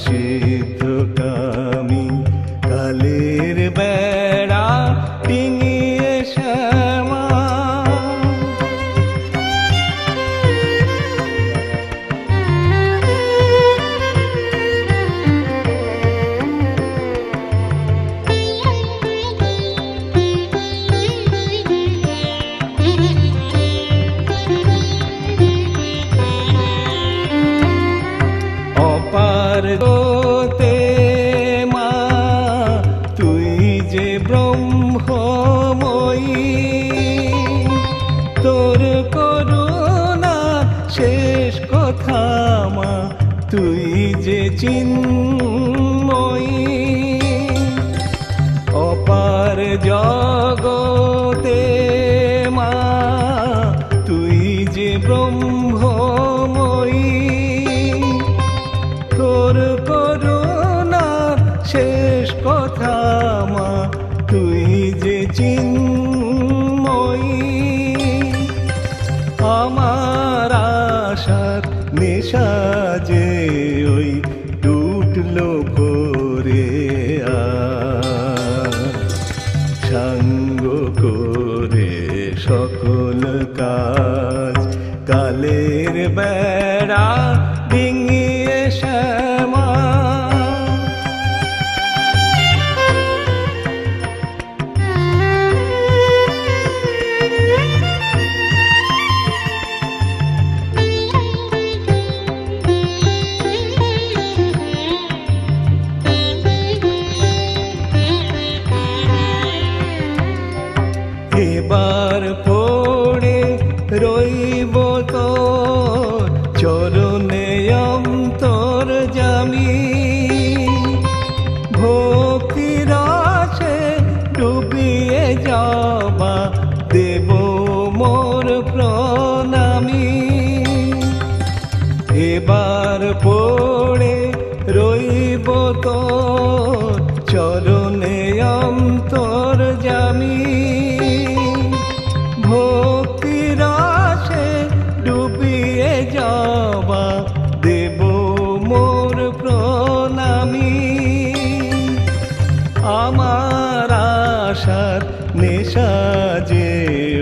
সিদ্ধকামী কালের বেড়া ডিঙিয়ে শ্যামা অপার গতে মা তুই যে ব্রহ্মময়ী তোর করুণা শেষ কথা মা তুই যে চিন্ময়ী অপার জগতে মা তুই যে ব্রহ্মময়ী তোর করুণা শেষ কথা মা তুই যে চিন্ময়ী আমার আশার নেশা যে ওই টুটলো ভোরে সাঙ্গ করে সকল কাজ কালের বেড়া ডিঙিয়ে শ্যামা এবার পড়ে রইব তোর চরণে অন্তর জামি ভক্তির রসে ডুবিয়ে যাবা দেব মোর প্রণামী এবার পড়ে রইব তোর চরণে অন্তর জামি ভক্তির রসে ডুবিয়ে যাবা দেব মোর প্রণামী আমার আশার নেশা যে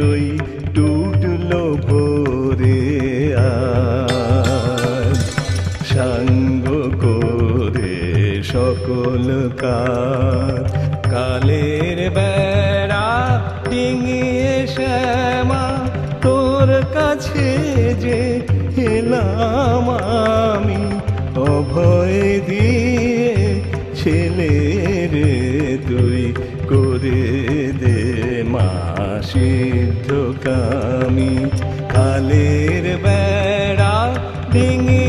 ওই টুটলো ভোরে সাঙ্গ করে সকল কাজ কালের বেড়া ডিঙিয়ে শ্যামা তোর কাছে যে এলাম আমি অভয় দিয়ে ছেলের তুই করে দে মা সিদ্ধকামী কালের বেড়া ডিঙিয়ে